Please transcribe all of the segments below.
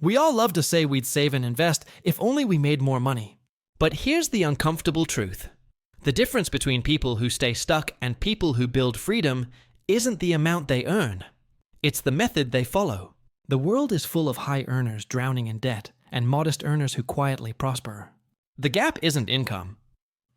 We all love to say we'd save and invest if only we made more money. But here's the uncomfortable truth. The difference between people who stay stuck and people who build freedom isn't the amount they earn. It's the method they follow. The world is full of high earners drowning in debt and modest earners who quietly prosper. The gap isn't income.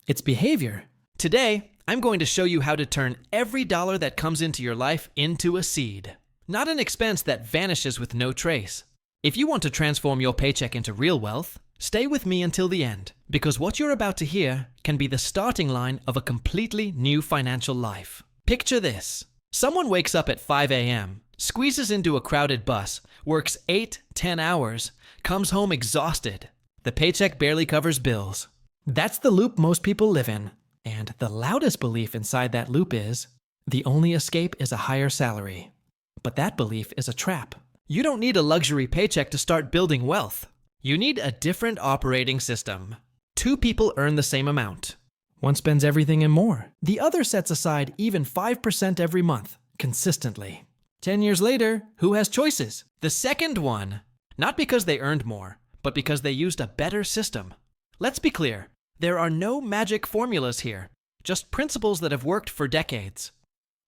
It's behavior. Today, I'm going to show you how to turn every dollar that comes into your life into a seed, not an expense that vanishes with no trace. If you want to transform your paycheck into real wealth, stay with me until the end, because what you're about to hear can be the starting line of a completely new financial life. Picture this. Someone wakes up at 5 a.m., squeezes into a crowded bus, works 8-10 hours, comes home exhausted. The paycheck barely covers bills. That's the loop most people live in. And the loudest belief inside that loop is, the only escape is a higher salary. But that belief is a trap. You don't need a luxury paycheck to start building wealth. You need a different operating system. Two people earn the same amount. One spends everything and more. The other sets aside even 5% every month, consistently. 10 years later, who has choices? The second one. Not because they earned more, but because they used a better system. Let's be clear. There are no magic formulas here, just principles that have worked for decades.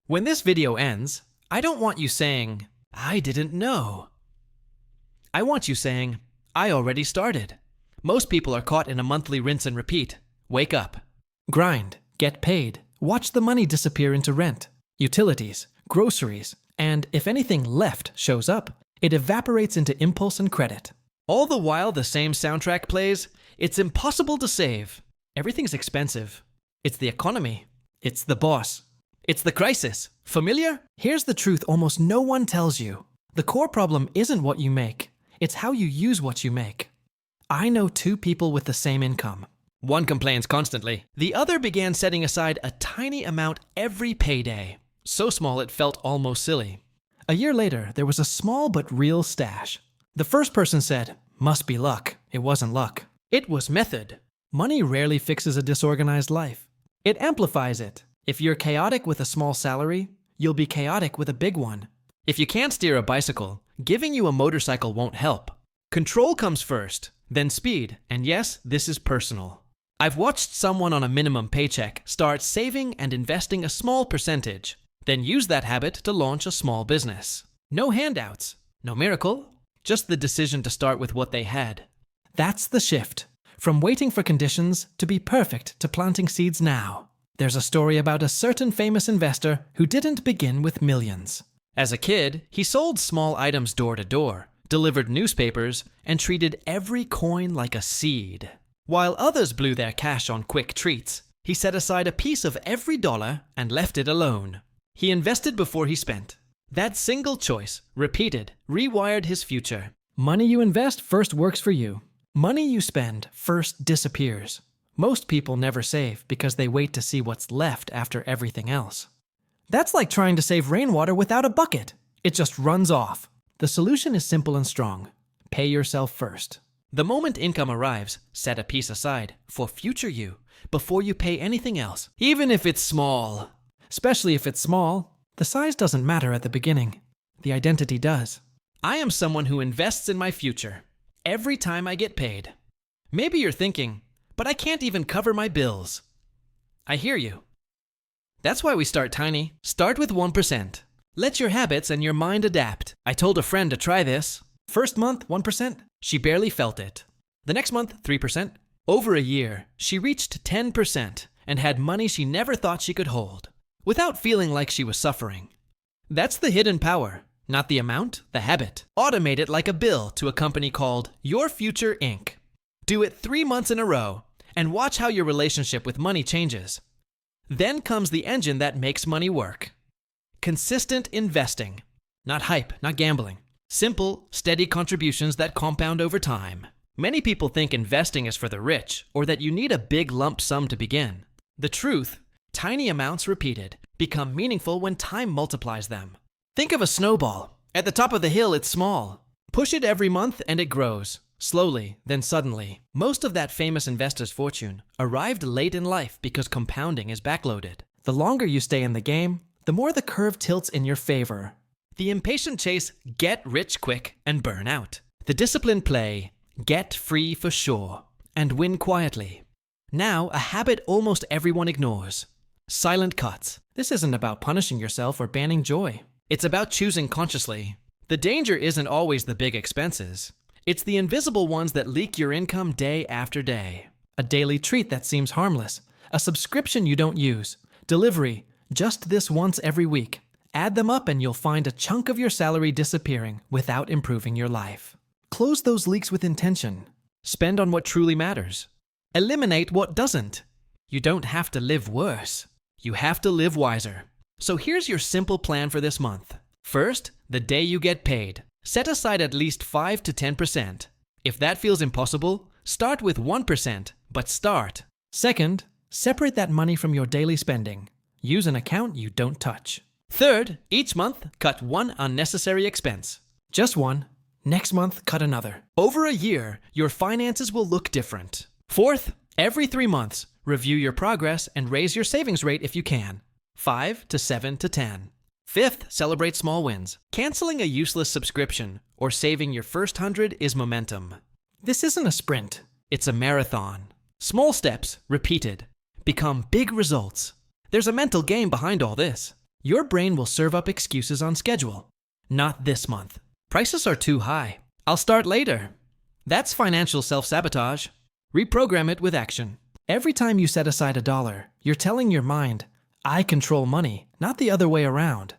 When this video ends, I don't want you saying, I didn't know. I want you saying, I already started. Most people are caught in a monthly rinse and repeat. Wake up. Grind. Get paid. Watch the money disappear into rent, utilities, groceries, and if anything left shows up, it evaporates into impulse and credit. All the while the same soundtrack plays, it's impossible to save. Everything's expensive. It's the economy. It's the boss. It's the crisis. Familiar? Here's the truth almost no one tells you. The core problem isn't what you make. It's how you use what you make. I know two people with the same income. One complains constantly. The other began setting aside a tiny amount every payday. So small it felt almost silly. A year later, there was a small but real stash. The first person said, must be luck. It wasn't luck. It was method. Money rarely fixes a disorganized life. It amplifies it. If you're chaotic with a small salary, you'll be chaotic with a big one. If you can't steer a bicycle, giving you a motorcycle won't help. Control comes first, then speed, and yes, this is personal. I've watched someone on a minimum paycheck start saving and investing a small percentage, then use that habit to launch a small business. No handouts, no miracle, just the decision to start with what they had. That's the shift. From waiting for conditions to be perfect to planting seeds now. There's a story about a certain famous investor who didn't begin with millions. As a kid, he sold small items door to door, delivered newspapers, and treated every coin like a seed. While others blew their cash on quick treats, he set aside a piece of every dollar and left it alone. He invested before he spent. That single choice, repeated, rewired his future. Money you invest first works for you. Money you spend first disappears. Most people never save because they wait to see what's left after everything else. That's like trying to save rainwater without a bucket. It just runs off. The solution is simple and strong. Pay yourself first. The moment income arrives, set a piece aside for future you before you pay anything else, even if it's small. Especially if it's small, the size doesn't matter at the beginning. The identity does. I am someone who invests in my future every time I get paid. Maybe you're thinking, but I can't even cover my bills. I hear you. That's why we start tiny. Start with 1%. Let your habits and your mind adapt. I told a friend to try this. First month, 1%. She barely felt it. The next month, 3%. Over a year, she reached 10% and had money she never thought she could hold, without feeling like she was suffering. That's the hidden power. Not the amount, the habit. Automate it like a bill to a company called Your Future Inc. Do it 3 months in a row and watch how your relationship with money changes. Then comes the engine that makes money work. Consistent investing. Not hype, not gambling. Simple, steady contributions that compound over time. Many people think investing is for the rich or that you need a big lump sum to begin. The truth, tiny amounts repeated become meaningful when time multiplies them. Think of a snowball. At the top of the hill, it's small. Push it every month and it grows. Slowly, then suddenly. Most of that famous investor's fortune arrived late in life because compounding is backloaded. The longer you stay in the game, the more the curve tilts in your favor. The impatient chase get rich quick and burn out. The disciplined play, get free for sure, and win quietly. Now, a habit almost everyone ignores. Silent cuts. This isn't about punishing yourself or banning joy. It's about choosing consciously. The danger isn't always the big expenses. It's the invisible ones that leak your income day after day. A daily treat that seems harmless. A subscription you don't use. Delivery, just this once every week. Add them up and you'll find a chunk of your salary disappearing without improving your life. Close those leaks with intention. Spend on what truly matters. Eliminate what doesn't. You don't have to live worse. You have to live wiser. So here's your simple plan for this month. First, the day you get paid. Set aside at least 5 to 10%. If that feels impossible, start with 1%, but start. Second, separate that money from your daily spending. Use an account you don't touch. Third, each month, cut one unnecessary expense. Just one. Next month, cut another. Over a year, your finances will look different. Fourth, every 3 months, review your progress and raise your savings rate if you can. 5 to 7 to 10. Fifth, celebrate small wins. Canceling a useless subscription or saving your first 100 is momentum. This isn't a sprint, it's a marathon. Small steps, repeated, become big results. There's a mental game behind all this. Your brain will serve up excuses on schedule. Not this month. Prices are too high. I'll start later. That's financial self-sabotage. Reprogram it with action. Every time you set aside $1, you're telling your mind, I control money, not the other way around.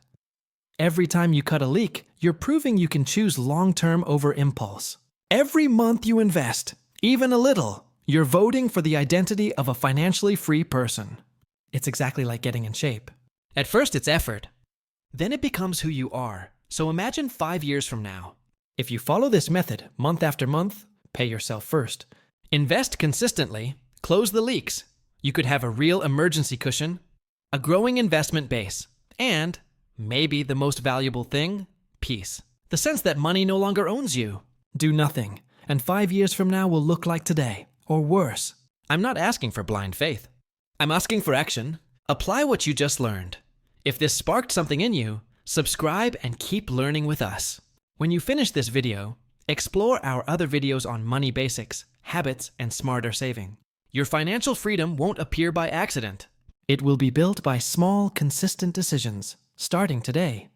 Every time you cut a leak, you're proving you can choose long-term over impulse. Every month you invest, even a little, you're voting for the identity of a financially free person. It's exactly like getting in shape. At first it's effort. Then it becomes who you are. So imagine 5 years from now. If you follow this method month after month, pay yourself first. Invest consistently, close the leaks. You could have a real emergency cushion, a growing investment base, and maybe the most valuable thing, peace. The sense that money no longer owns you. Do nothing, and 5 years from now will look like today, or worse. I'm not asking for blind faith. I'm asking for action. Apply what you just learned. If this sparked something in you, subscribe and keep learning with us. When you finish this video, explore our other videos on money basics, habits, and smarter saving. Your financial freedom won't appear by accident. It will be built by small, consistent decisions, starting today.